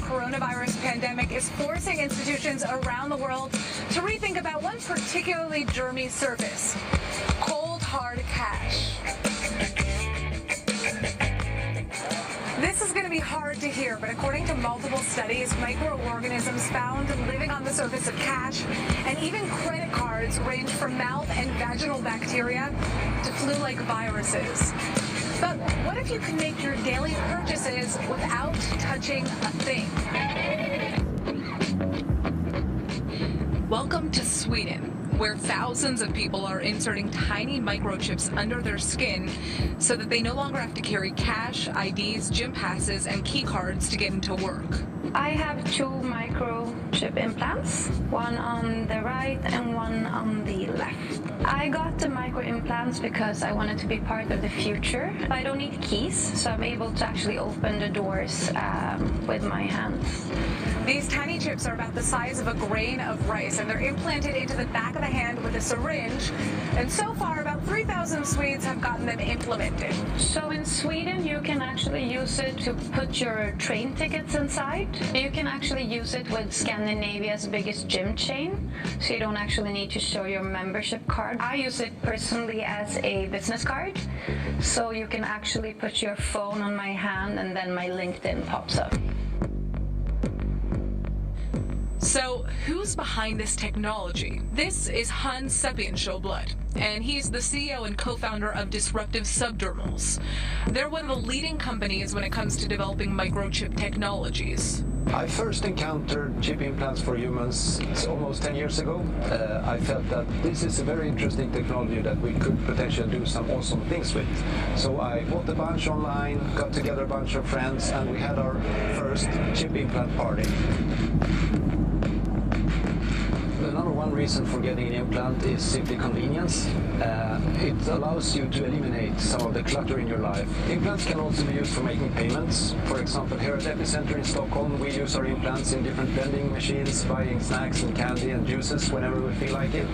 coronavirus pandemic is forcing institutions around the world to rethink about one particularly germy service: cold, hard cash. This is going to be hard to hear, but according to multiple studies, microorganisms found living on the surface of cash and even credit cards range from mouth and vaginal bacteria to flu-like viruses. But what if you can make your daily purchases without touching a thing? Welcome to Sweden, where thousands of people are inserting tiny microchips under their skin so that they no longer have to carry cash, IDs, gym passes, and key cards to get into work. I have 2 microchip implants, one on the right and one on the left. I got the micro implants because I wanted to be part of the future. I don't need keys, so I'm able to actually open the doors with my hands. These tiny chips are about the size of a grain of rice, and they're implanted into the back of the hand with a syringe. And so far, about 3,000 Swedes have gotten them implemented. So in Sweden, you can actually use it to put your train tickets inside. You can actually use it with Scandinavia's biggest gym chain, so you don't actually need to show your membership card. I use it personally as a business card, so you can actually put your phone on my hand and then my LinkedIn pops up. So, who's behind this technology? This is Hans Sepiensjöblad, and he's the CEO and co-founder of Disruptive Subdermals. They're one of the leading companies when it comes to developing microchip technologies. I first encountered chip implants for humans almost 10 years ago. I felt that this is a very interesting technology that we could potentially do some awesome things with. So I bought a bunch online, got together a bunch of friends, and we had our first chip implant party. The number one reason for getting an implant is simply convenience. It allows you to eliminate some of the clutter in your life. Implants can also be used for making payments. For example, here at Epicenter in Stockholm, we use our implants in different vending machines, buying snacks and candy and juices whenever we feel like it.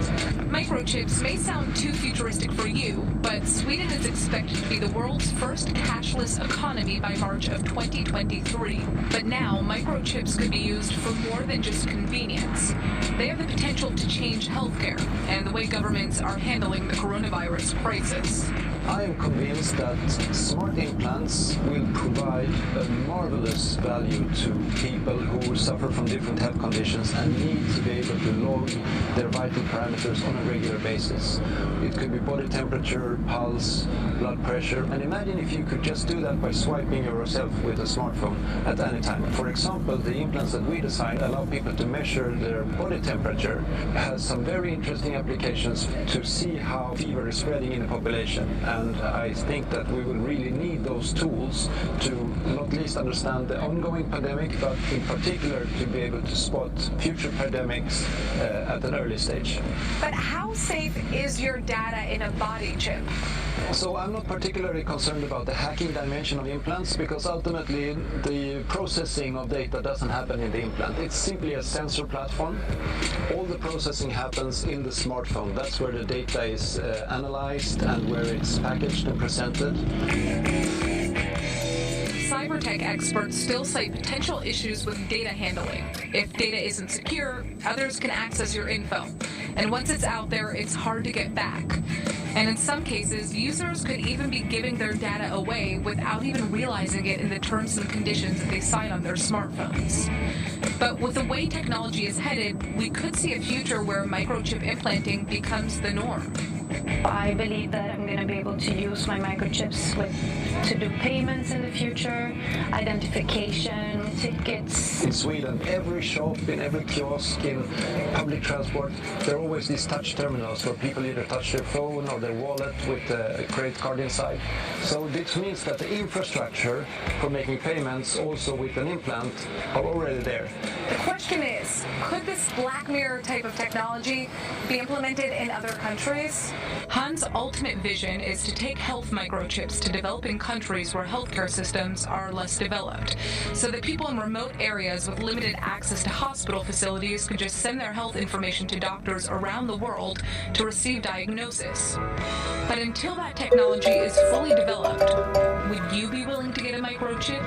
Microchips may sound too futuristic for you, but Sweden is expected to be the world's first cashless economy by March of 2023. But now, microchips could be used for more than just convenience. They have the potential to change healthcare and the way governments are handling the coronavirus crisis. I am convinced that smart implants will provide a marvelous value to people who suffer from different health conditions and need to be able to log their vital parameters on a regular basis. It could be body temperature, pulse, blood pressure, and imagine if you could just do that by swiping yourself with a smartphone at any time. For example, the implants that we designed allow people to measure their body temperature. It has some very interesting applications to see how fever is spreading in the population. And I think that we will really need those tools to not least understand the ongoing pandemic, but in particular to be able to spot future pandemics at an early stage. But how safe is your data in a body chip? So I'm not particularly concerned about the hacking dimension of implants, because ultimately the processing of data doesn't happen in the implant. It's simply a sensor platform. All the processing happens in the smartphone. That's where the data is analyzed and where it's packaged and presented. Cybertech experts still cite potential issues with data handling. If data isn't secure, others can access your info. And once it's out there, it's hard to get back. And in some cases, users could even be giving their data away without even realizing it in the terms and conditions that they sign on their smartphones. But with the way technology is headed, we could see a future where microchip implanting becomes the norm. I believe that I'm going to be able to use my microchips to do payments in the future, identification, tickets. In Sweden, every shop, in every kiosk, in public transport, there are always these touch terminals where people either touch their phone or their wallet with a credit card inside. So this means that the infrastructure for making payments, also with an implant, are already there. The question is, could this Black Mirror type of technology be implemented in other countries? Hans' ultimate vision is to take health microchips to developing countries where healthcare systems are less developed, so that people in remote areas with limited access to hospital facilities can just send their health information to doctors around the world to receive diagnosis. But until that technology is fully developed, would you be willing to get a microchip?